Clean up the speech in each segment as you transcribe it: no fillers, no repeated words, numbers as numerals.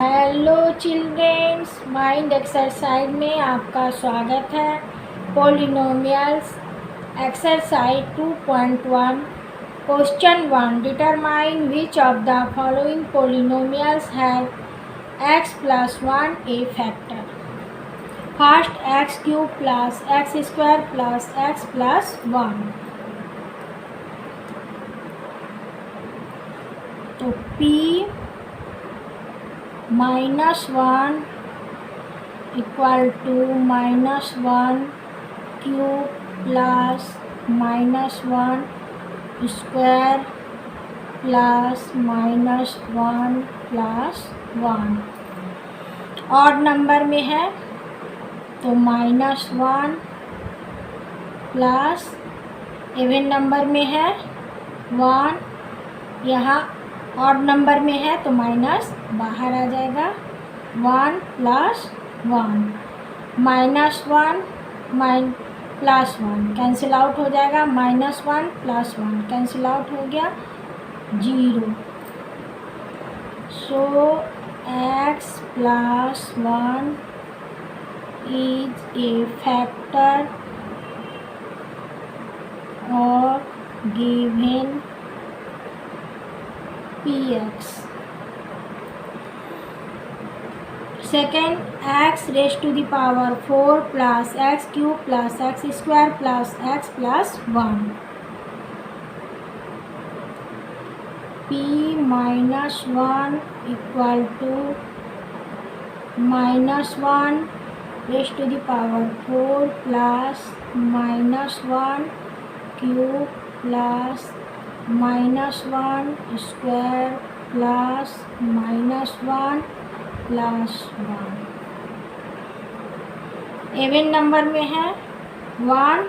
Hello childrens, mind exercise में आपका स्वागत है। Polynomials exercise 2.1 question 1 determine which of the following polynomials have x plus 1 a factor. First x cube plus x square plus x plus 1। तो p -1 equal to -1 cube plus -1 square plus -1 plus 1। Odd number में है तो -1 plus even number में है 1। यहाँ odd number में है तो माइनस बाहर आ जाएगा। 1 प्लस 1 -1 प्लस 1 कैंसिल आउट हो जाएगा। -1 प्लस 1 कैंसिल आउट हो गया 0। So x plus 1 is a factor और given px। Second x raise to the power 4 plus x cube plus x square plus x plus 1। p -1 equal to -1 raise to the power 4 plus -1 cube plus -1 square plus -1 plus 1। Even number में है 1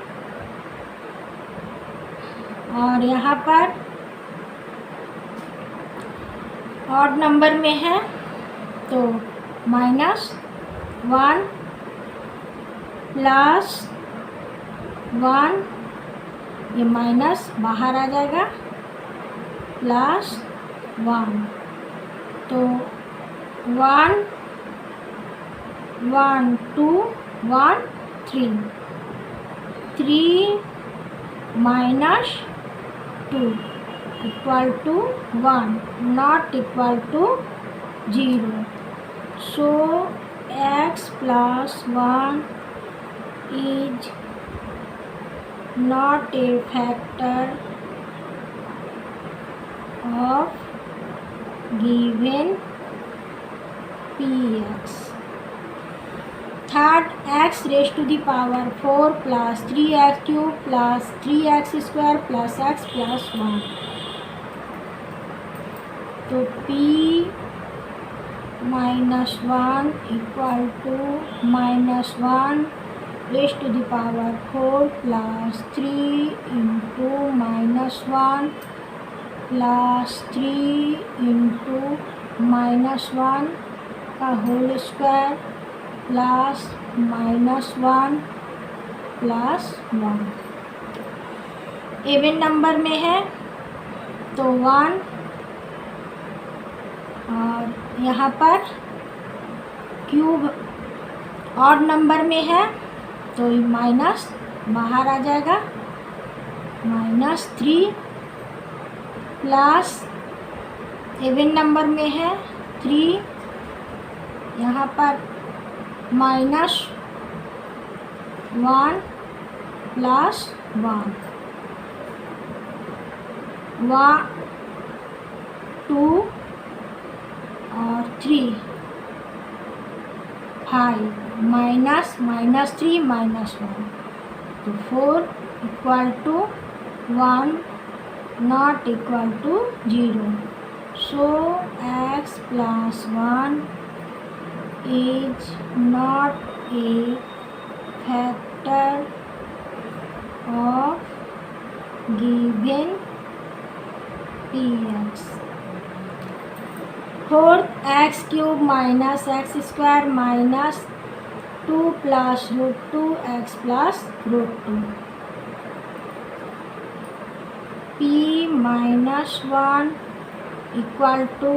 और यहाँ पर odd number में है तो -1 plus 1, ये minus बाहर आ जाएगा प्लस 1। तो 1 1 2 1 3 3 -2 equal to 1 not equal to 0। So x plus 1 is not a factor of given px। Third x raise to the power 4 plus 3x cube plus 3x square plus x plus 1। तो p -1 equal to -1 raise to the power 4 plus 3 into -1 plus 3 into -1 का whole square plus -1 plus 1। Even number में है तो 1 और यहाँ पर cube odd number में है तो माइनस बाहर आ जाएगा -3 प्लस इवन नंबर में है 3। यहाँ पर -1 प्लस 1 2 और 3 5 -3 -1 तो 4 equal to 1 not equal to 0। So x plus 1 is not a factor of given px। Fourth x cube minus x square minus 2 plus √2 x plus √2। p -1 equal to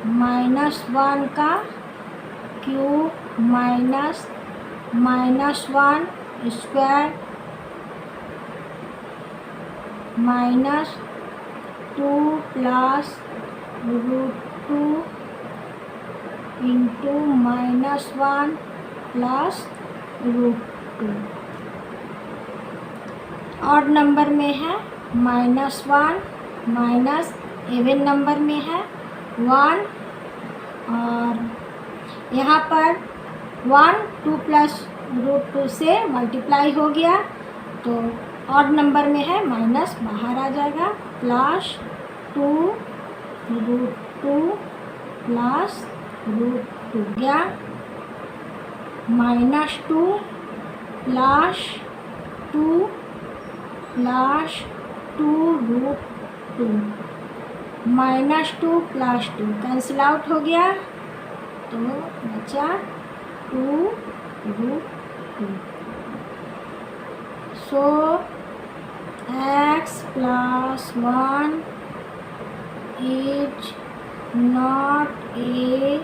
-1 का cube minus -1 square -2 plus √2 into -1 plus √2। Odd number में है -1, minus even number में है 1, और यहाँ पर 1 2 plus √2 से multiply हो गया, तो ऑड नंबर में है माइनस बाहर आ जाएगा, प्लस 2 √2 प्लस √2 गया, -2 plus 2 plus 2 √2, -2 plus 2 cancel out हो गया, तो बचा 2 √2। सो x + 1 is not a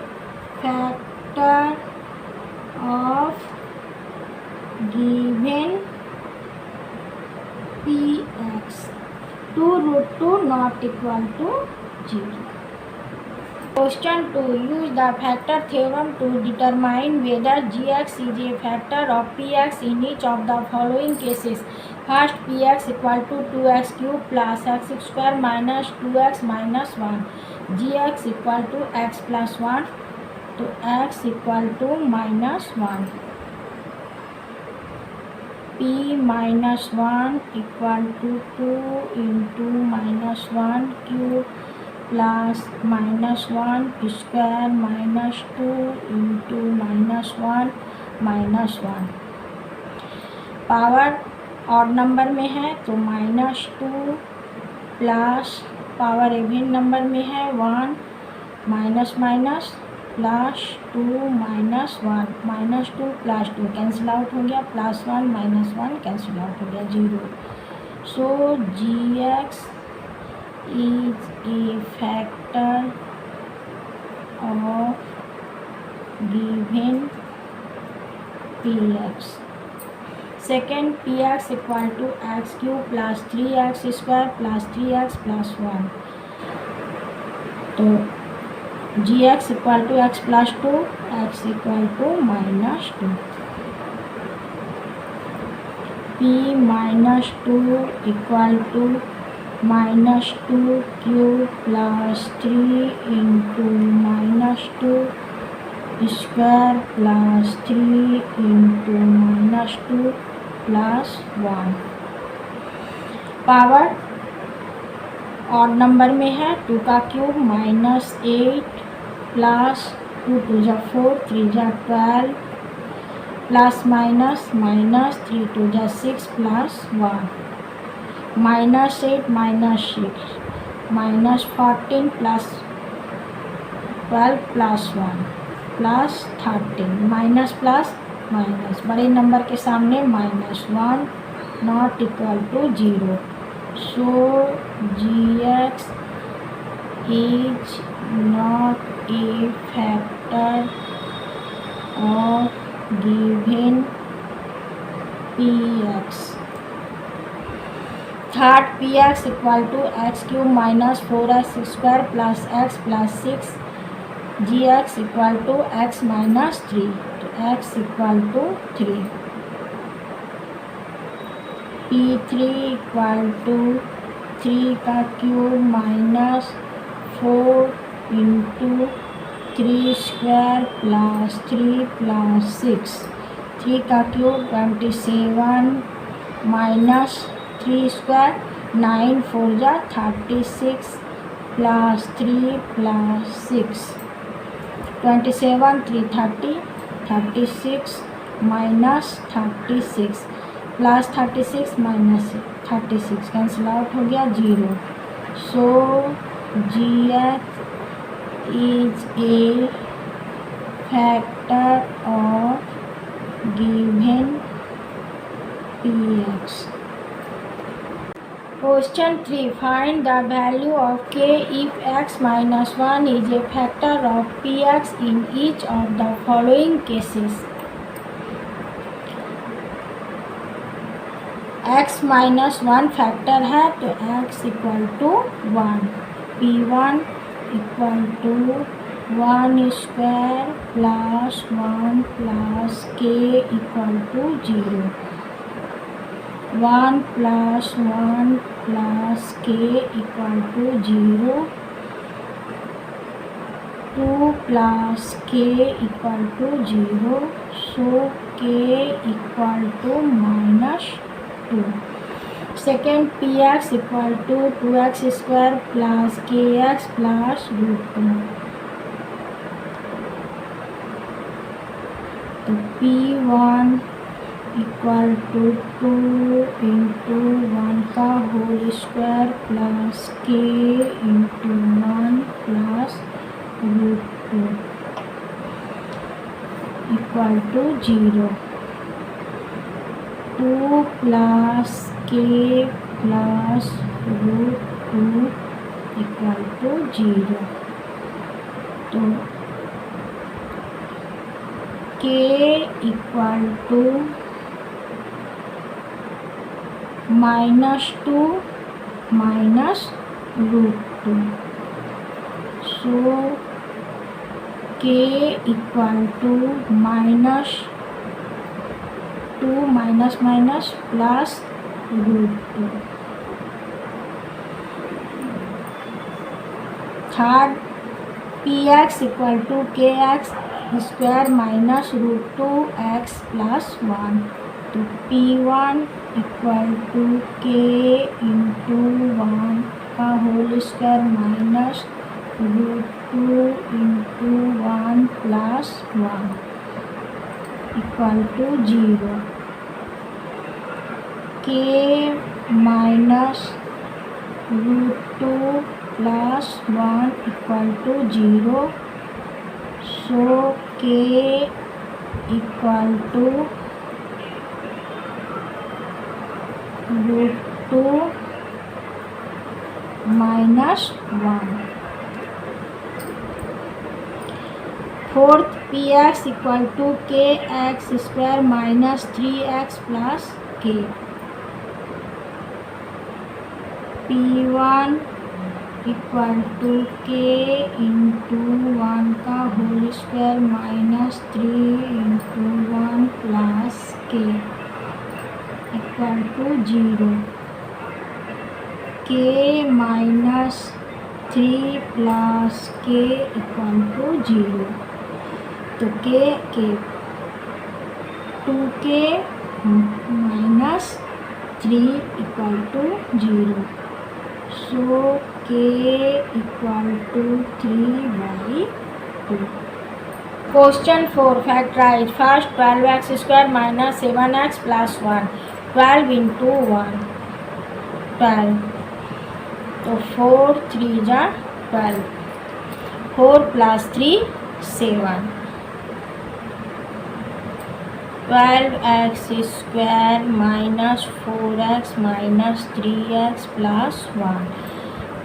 factor of given px, 2 √2 not equal to 0। Question 2. Use the factor theorem to determine whether gx is a factor of px in each of the following cases. First, px equal to 2x cube plus x square minus 2x minus 1. gx equal to x plus 1, तो x equal to -1. p minus 1 equal to 2 into -1 cube plus -1 square minus 2 into -1 -1। Power odd number में है तो -2 plus power even number में है 1 minus minus plus 2 -1, -2 plus 2 cancel out हो गया, +1 -1 cancel out हो गया 0। So gx is a factor of given px। Second, px equal to x cube plus 3x square plus 3x plus 1, तो gx equal to x plus 2, x equal to -2। p -2 equal to -2 cube plus 3 into -2 square plus 3 into -2 plus 1। Power odd number में है 2 का cube -8 plus 2 2 जा 4 3 जा 12 plus minus -3 2 जा 6 plus 1, -8 -6 -14 plus 12 plus 1 plus 13, minus plus minus, बड़े number के सामने -1 not equal to 0। So gx is not a factor of given px। Third, px equal to x cube minus 4x square plus x plus 6, gx equal to x minus 3, तो x equal to 3। p3 equal to 3 का cube minus 4 into 3 square plus 3 plus 6, 3 का cube 27 minus 3 square 9 4 जा 36 plus 3 plus 6, 27 3 30 36 minus 36 plus 36 minus 36 cancel out हो गया 0। So gx is a factor of given px। Question 3. Find the value of k if x minus 1 is a factor of px in each of the following cases. x minus 1 factor है तो x equal to 1, p1 equal to 1 square plus 1 plus k equal to 0, 1 plus 1 plus k equal to 0, 2 plus k equal to 0, so k equal to -2. Second px equal to 2x square plus kx plus √2. तो p1 equal to 2 into 1 का whole square plus k into 1 plus √2 equal to 0, 2 plus k plus √2 equal to 0. तो k equal to -2 minus √2, so k equal to -2 minus minus plus √2. Third px equal to kx square minus √2x plus 1. तो p1 equal to k into 1 का whole square minus √2 into 1 plus 1 equal to 0, k minus √2 plus 1 equal to 0, so k equal to √2 minus 1. Fourth px equal to kx square minus 3x plus k. p1 equal to k into 1 का whole square minus 3 into 1 plus k equal to 0, k minus 3 plus k equal to 0. तो k 2k minus 3 equal to 0, so k equal to 3/2. Question 4. Factorize. First 12x square minus 7x plus 1. 12 into 1. 12. तो 4 3 जा 12. 4 plus 3 7. 12x square minus 4x minus 3x plus 1.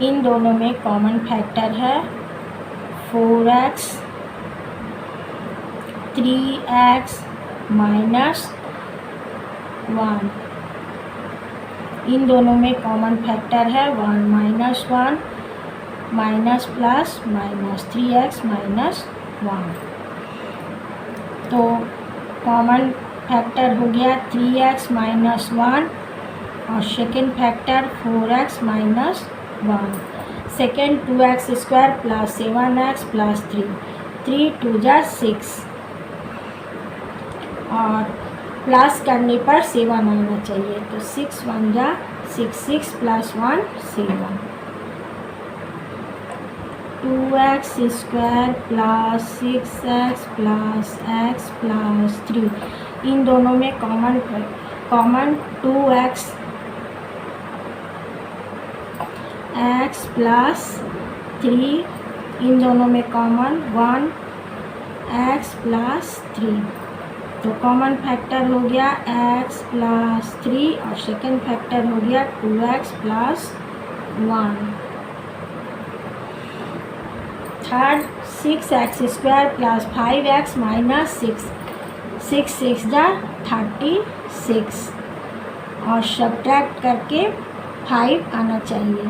इन दोनों में common factor है 4x 3x minus 1. इन दोनों में common factor है 1 minus 1 minus plus minus 3x minus 1. तो कॉमन फैक्टर हो गया 3x माइनस 1 और second factor 4x minus 1. Second 2x square plus 7x plus 3 2 जा 6 और प्लस करने पर 7 आना चाहिए. तो 6 1 जा 6 6 plus 1 7. 2x square plus 6x plus x plus 3. इन दोनों में कॉमन 2x x प्लस 3. इन दोनों में कॉमन 1 x प्लस 3. तो कॉमन फैक्टर हो गया x प्लस 3 और सेकेंड फैक्टर हो गया 2x plus 1। Third 6x² plus 5x minus 6, 6 6 जा 36 और सब्ट्रैक्ट करके 5 आना चाहिए।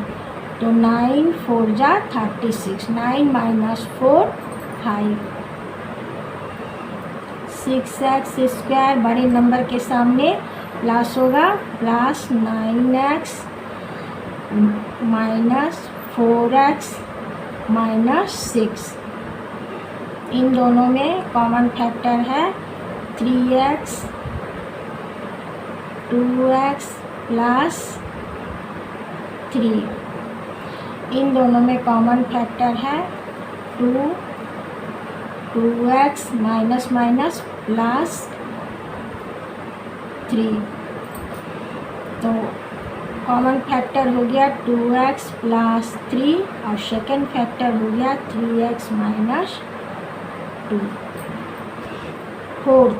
तो 9 4 जा 36, 9 माइनस 4 5। 6x² बड़े नंबर के सामने प्लस होगा, plus 9x minus 4x minus 6। इन दोनों में कॉमन फैक्टर है 3x 2x प्लस 3। इन दोनों में कॉमन फैक्टर है 2x माइनस माइनस प्लस 3। तो कॉमन फैक्टर हो गया 2x प्लस 3 और सेकेंड फैक्टर हो गया 3x minus 2। Fourth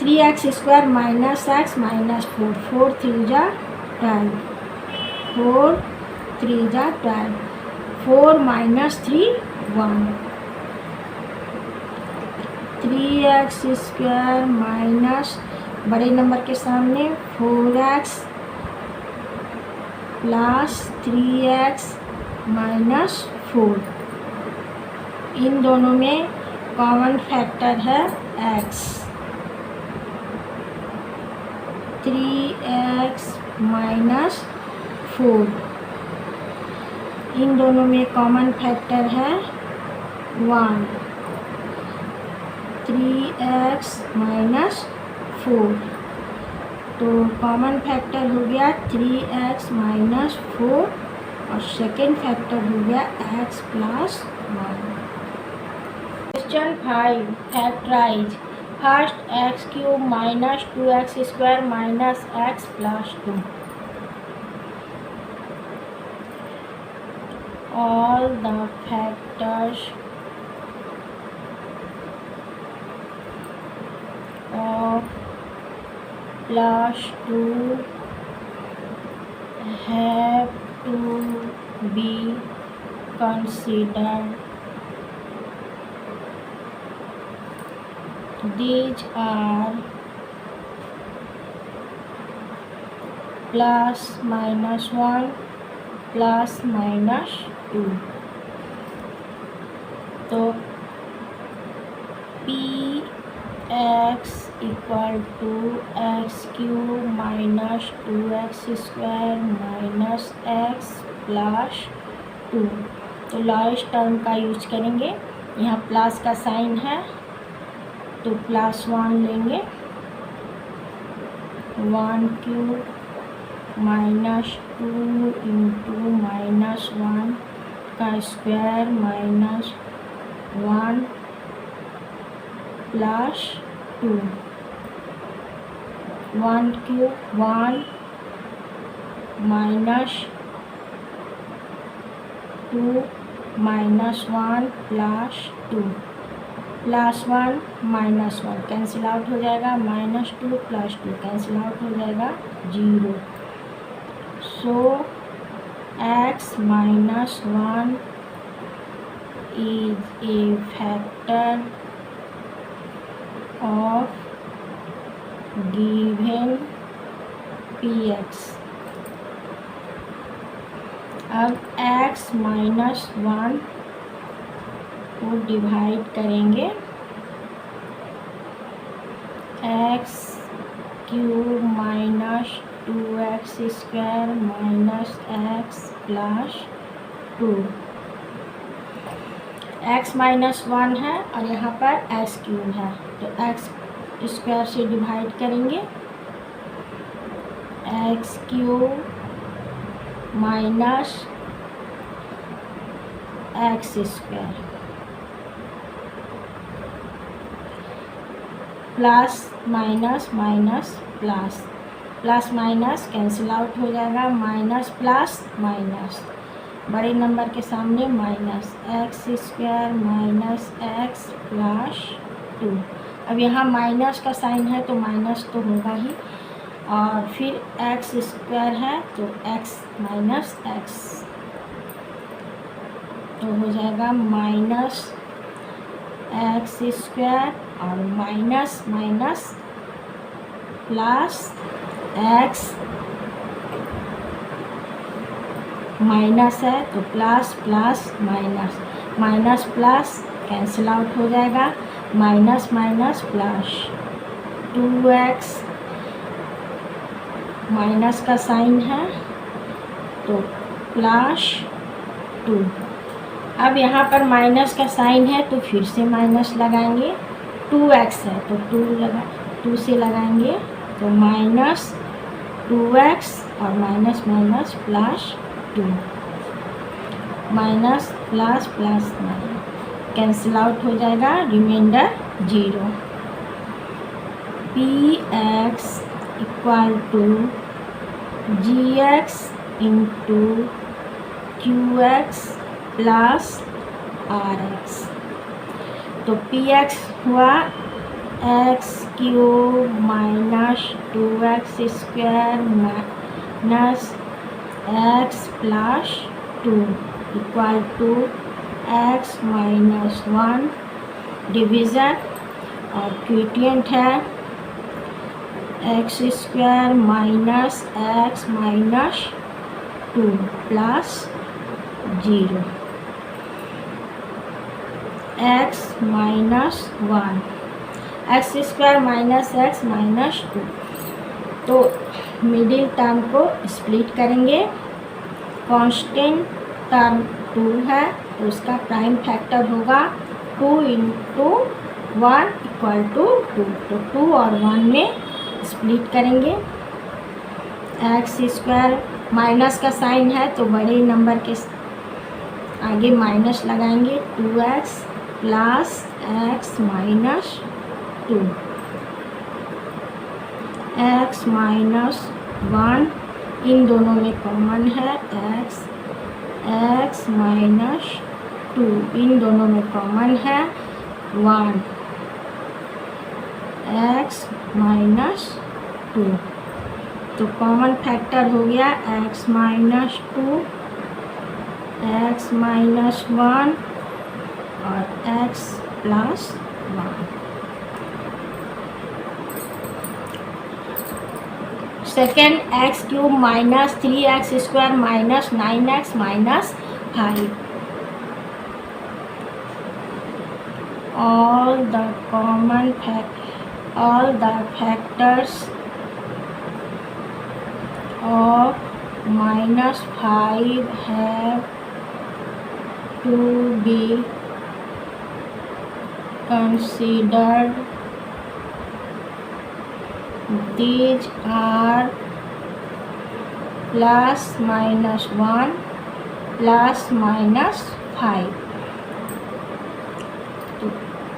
3x² minus x minus 4, 4 3 जा 12, 4 3 जा 12, 4 माइनस 3 1। 3x² माइनस बड़े नंबर के सामने 4x प्लस 3x माइनस 4। इन दोनों में कॉमन फैक्टर है x। 3x minus 4। इन दोनों में कॉमन फैक्टर है 1। 3x minus 4। तो कॉमन फैक्टर हो गया 3x माइनस 4 और सेकेंड फैक्टर हो गया x plus 1। Question 5 factorise. First x³ minus 2x² minus x plus 2। All the factors of plus 2 have to be considered. These are plus minus 1 plus minus 2। तो Px equal to x³ minus 2x² minus x plus 2। तो last term का use करेंगे। यहाँ plus का sign है तो plus 1 लेंगे। 1³ minus 2 into minus 1 का square minus 1 plus 2। 1³ 1 minus 2 minus 1 plus 2, plus 1 minus 1 cancel out हो जाएगा, माइनस 2 प्लस 2 कैंसिल आउट हो जाएगा 0। So x minus 1 is a factor of given px। अब x माइनस 1 को डिवाइड करेंगे x³ minus 2x² minus x plus 2। x minus 1 है और यहाँ पर x³ है तो x² से डिवाइड करेंगे। x³ minus x² plus minus minus plus, plus minus cancel out हो जाएगा, माइनस प्लस माइनस बड़े नंबर के सामने minus x² minus x plus 2। अब यहाँ माइनस का साइन है तो माइनस तो होगा ही, और फिर एक्स स्क्वायर है तो एक्स माइनस एक्स, तो हो जाएगा माइनस एक्स स्क्वायर और minus minus plus x, minus है तो plus plus minus, minus plus cancel out हो जाएगा, minus minus plus 2x, minus का साइन है तो प्लस 2। अब यहाँ पर माइनस का साइन है तो फिर से माइनस लगाएंगे, 2x है तो 2 से लगाएंगे तो माइनस 2x और minus minus plus 2, minus plus plus minus cancel out हो जाएगा, reminder 0। px equal to gx into qx plus rx, तो px हुआ x cube minus 2x square minus x plus 2 equal to x minus 1, division और quotient है x square minus x minus 2 plus 0, x minus 1, x square minus x minus 2, तो middle term को split करेंगे, constant term 2 है तो उसका prime factor होगा 2 into 1 equal to 2, तो 2 और 1 में स्प्लिट करेंगे। एक्स स्क्वायर माइनस का साइन है तो बड़े नंबर के आगे माइनस लगाएंगे, 2x plus x minus 2, x minus 1 इन दोनों में कॉमन है, एक्स माइनस 2 इन दोनों में कॉमन है 1, एक्स माइनस 2, तो कॉमन फैक्टर हो गया एक्स माइनस 2, एक्स माइनस 1 और x plus 1। Second x cube minus 3x square minus 9x minus 5, all the factors of minus 5 have to be considered. These are plus minus 1 plus minus 5. तो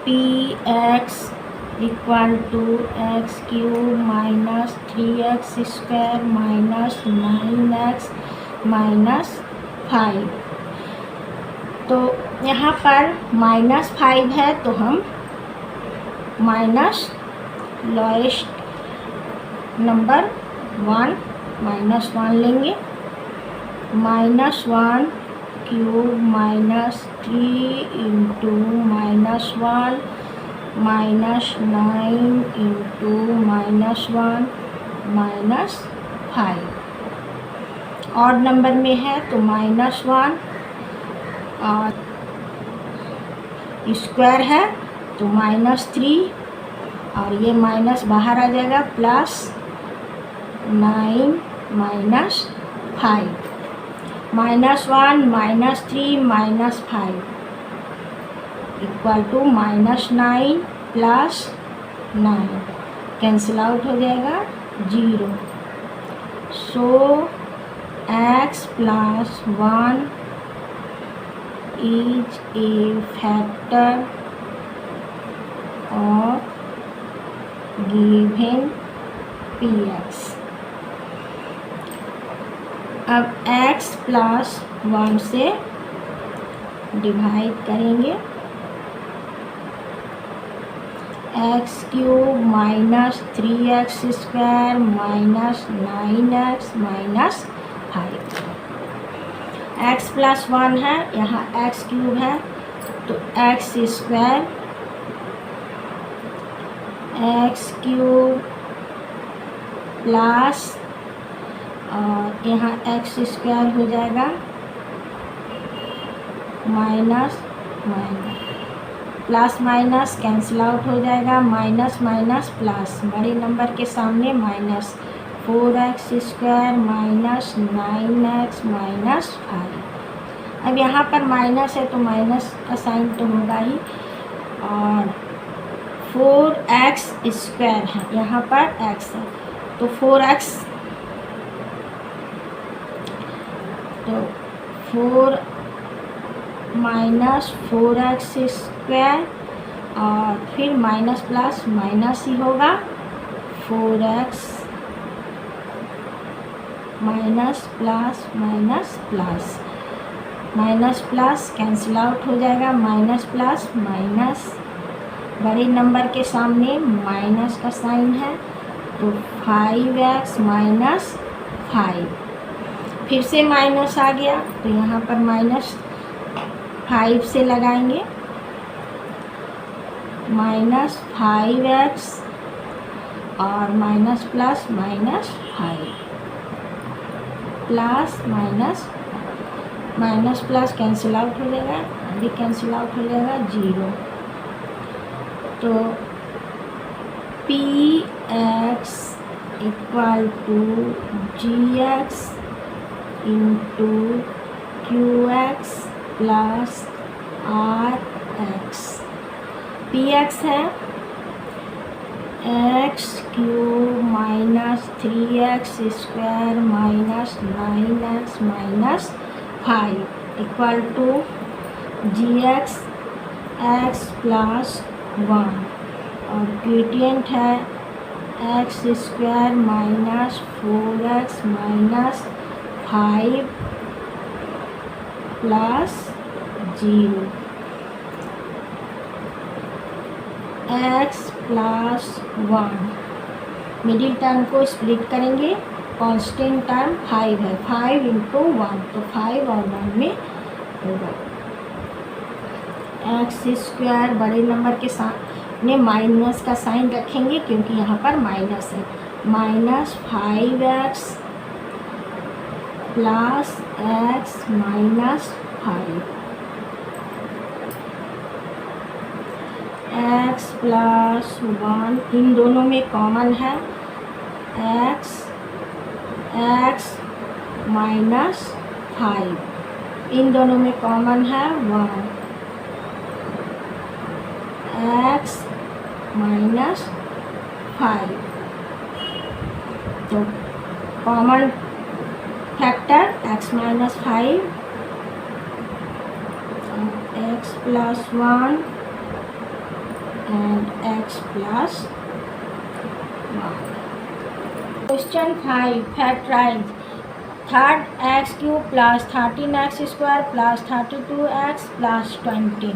px equal to x cube minus 3x square minus 9x minus 5, तो यहाँ पर minus 5 है तो हम minus lowest number 1 minus 1 लेंगे, minus 1 cube minus 3 into minus 1 minus 9 into minus 1 minus 5, odd number में है तो माइनस 1 और स्क्वायर है तो माइनस 3 और ये माइनस बाहर आ जाएगा, plus 9 minus 5, minus 1 minus 3 minus 5 equal to minus 9 plus 9 cancel out हो जाएगा 0, so x plus 1 is a factor of given px। अब x प्लस 1 से डिवाइड करेंगे, x cube minus 3x square minus 9x minus 5। x plus 1 है, यहाँ x cube है तो x square x cube plus और यहाँ एक्स स्क्वायर हो जाएगा minus minus plus minus cancel out हो जाएगा, माइनस माइनस प्लस, बड़े नंबर के सामने minus 4x square minus 9x minus 5। अब यहाँ पर माइनस है तो माइनस का साइन तो होगा ही, और 4x स्क्वायर है, यहाँ पर x है तो 4x तो 4 माइनस 4x स्क्वायर और फिर माइनस प्लस माइनस ही होगा, 4x minus plus minus plus, minus plus cancel out हो जाएगा, माइनस प्लस माइनस, बड़े नंबर के सामने माइनस का साइन है तो 5x माइनस 5, फिर से माइनस आ गया तो यहाँ पर माइनस 5 से लगाएंगे, माइनस 5x और minus plus minus 5 plus minus minus plus cancel out हो जाएगा, अभी कैंसिल आउट हो जाएगा 0, तो px equal to gx into qx plus rx। px है x cube minus 3x square minus 9x minus 5 equal to gx x plus 1 और gradient है x square minus 4x minus 5 plus 0, x plus 1, middle term को split करेंगे, constant term 5 है, 5 into 1 तो 5 और 1 में होगा, एक्स स्क्वायर बड़े नंबर के सामने माइनस का साइन रखेंगे क्योंकि यहाँ पर माइनस है, minus 5x plus x minus 5, x plus 1 इन दोनों में कॉमन है, x माइनस 5 इन दोनों में कॉमन है 1, x माइनस 5 तो common factor x minus 5 x plus 1 and x plus 1। Question 5 factorize third x cube plus 13x square plus 32x plus 20।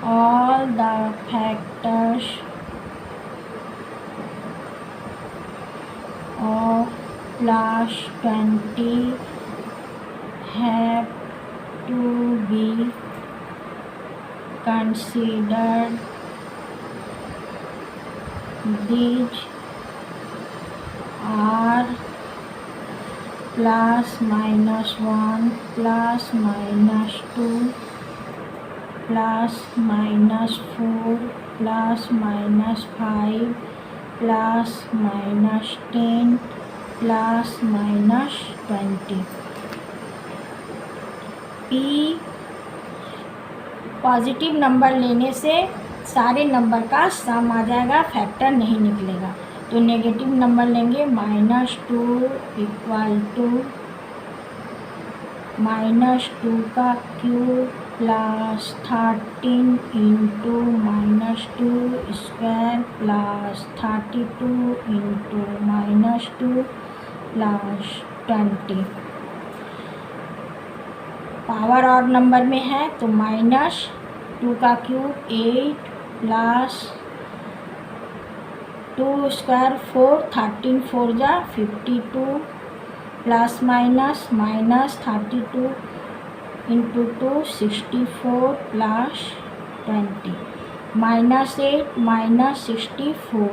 All the factors of plus 20 have to be considered। These are plus minus 1 plus minus 2 plus minus 4 plus minus 5 plus minus 10 plus minus 20। P positive number लेने से सारे number का सम आ जाएगा, factor नहीं निकलेगा, तो negative number लेंगे, -2 equal to -2 का cube plus 13 into -2 square plus 32 into -2 plus 20। Power और नंबर में है तो -2 2 का क्यूब 8 प्लस 2 स्क्वायर 4, 13 4 जा 52 plus minus minus 32 into 2 64 plus 20 minus 8 minus 64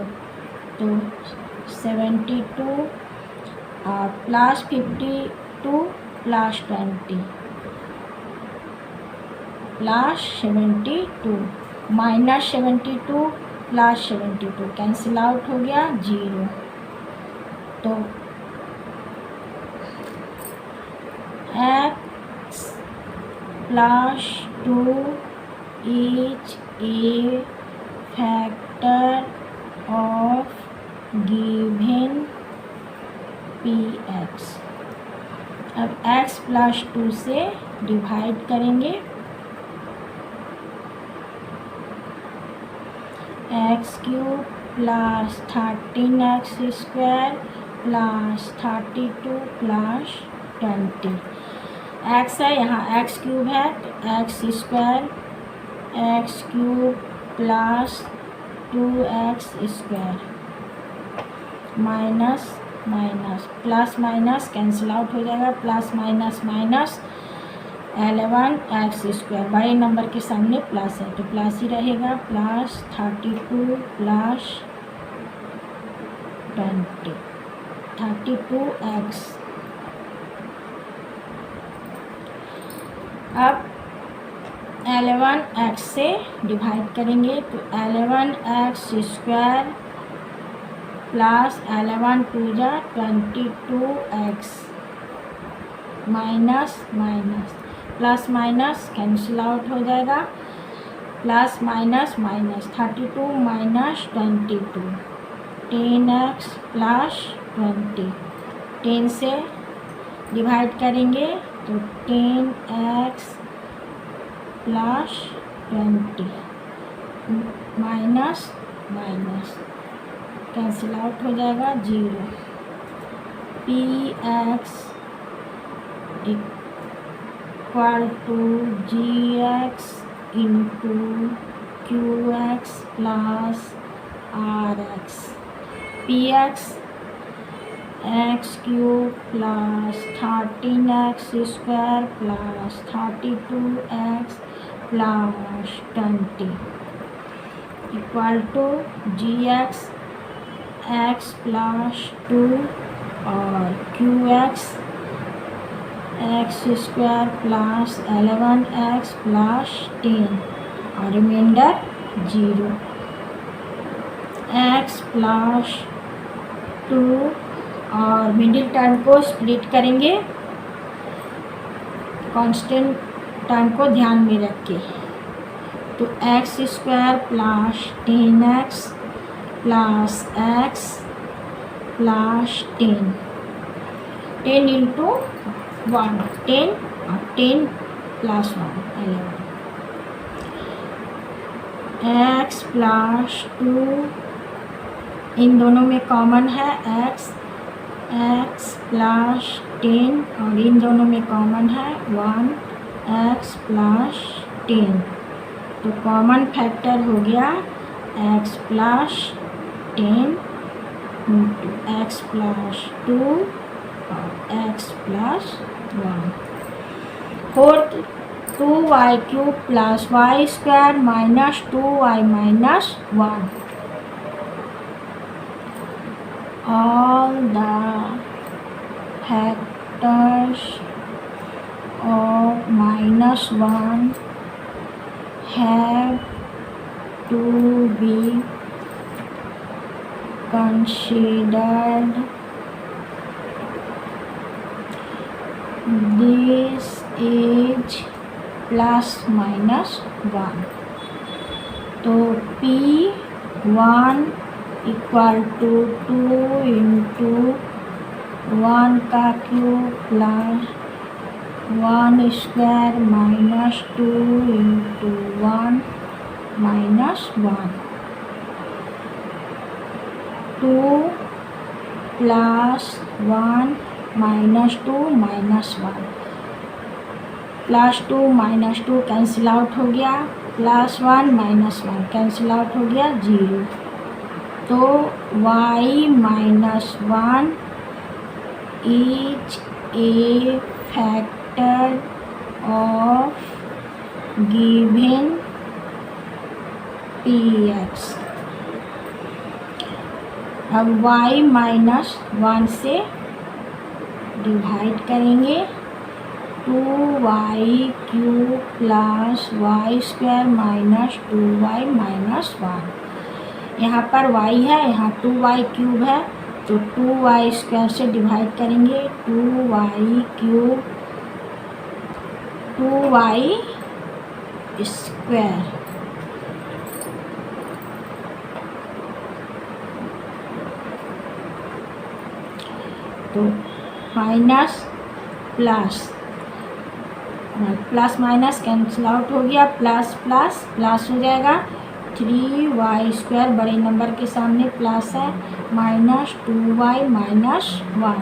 तो 72 और plus 52 plus 20 plus 72 minus 72 plus 72 cancel out हो गया 0। तो x plus 2 is a factor of given px। अब x प्लस 2 से डिवाइड करेंगे, x cube plus 13x square plus 32 plus 20। X है यहाँ एक्स क्यूब है तो x square x cube plus 2x square minus minus plus minus cancel out हो जाएगा, plus minus minus 11x square बड़े number के सामने प्लस है तो प्लस ही रहेगा, प्लस 32 प्लस 20 32x। अब 11x से डिवाइड करेंगे तो 11x स्क्वायर प्लस 11 2 जा 22x minus minus plus minus cancel out हो जाएगा, plus minus minus 32 minus 22 10x plus 20 10 से डिवाइड करेंगे तो 10x plus 20 minus minus cancel out हो जाएगा 0। px equal to gx into qx plus rx। px x cube plus 13x square plus 32x plus 20 equal to gx x plus 2 और qx x square plus 11x plus 10 और reminder 0। x plus 2 और middle term को split करेंगे constant term को ध्यान में रख के, तो x square plus 10x plus x plus 10 into 1 10 और 10 प्लस 1 11 x प्लस 2 इन दोनों में कॉमन है x प्लस 10 और इन दोनों में कॉमन है 1x प्लस 10 तो कॉमन फैक्टर हो गया x plus 10 into x plus 2 और x plus 1। Fourth 2y cube plus y square minus 2y minus 1। All the factors of -1 have to be considered. This is +-1 तो P1 equal to 2 into 1 का cube plus 1 square minus 2 into 1 minus 1 2 plus 1 minus 2 minus 1 plus 2 minus 2 cancel out हो गया, +1 -1 cancel out हो गया 0। तो y -1 is a factor of given px। अब y -1 से divide करेंगे 2y cube plus y square minus 2y -1। यहाँ पर y है, यहाँ 2y क्यूब है, तो 2y स्क्वायर से डिवाइड करेंगे 2y क्यूब 2y स्क्वायर तो minus plus minus cancel out हो गया, प्लस प्लस प्लस हो जाएगा 3y स्क्वायर बड़े नंबर के सामने प्लस है माइनस 2y -1।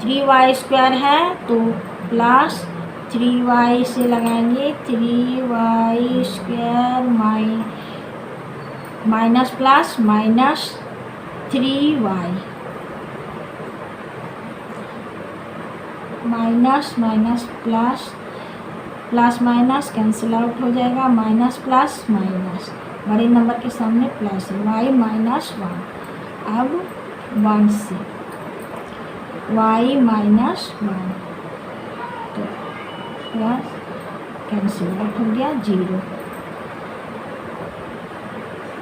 3y स्क्वायर है तो प्लस 3y से लगाएंगे 3y square minus plus minus 3y minus minus plus plus minus cancel out हो जाएगा, माइनस प्लस माइनस बड़े नंबर के सामने प्लस है y -1। अब 1 से y -1 तो प्लस कैंसिल आउट हो गया 0।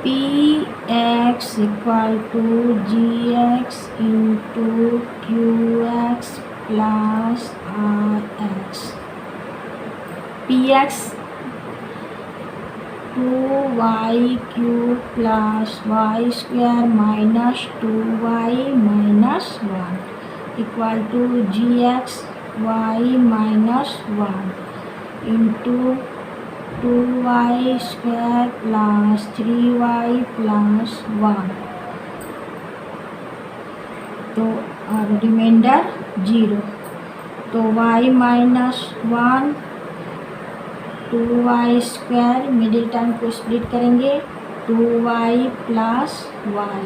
px = gx × qx plus rx। px 2y cube plus y square minus 2y -1 equal to gx y -1 into 2y square plus 3y plus 1। तो अब रिमाइंडर 0। तो y -1 2y square middle term को split करेंगे 2y plus y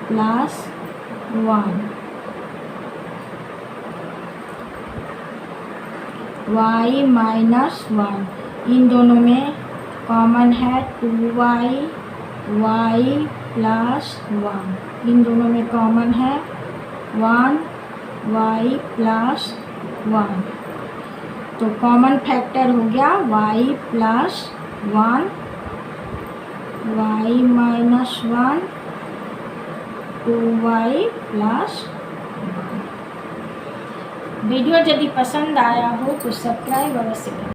plus 1 y -1 इन दोनों में common है 2y y plus 1 इन दोनों में कॉमन है 1 y प्लस 1। तो कॉमन फैक्टर हो गया y plus 1 y -1 2y plus 1। Video यदि पसंद आया हो तो सब्सक्राइब अवश्य करें।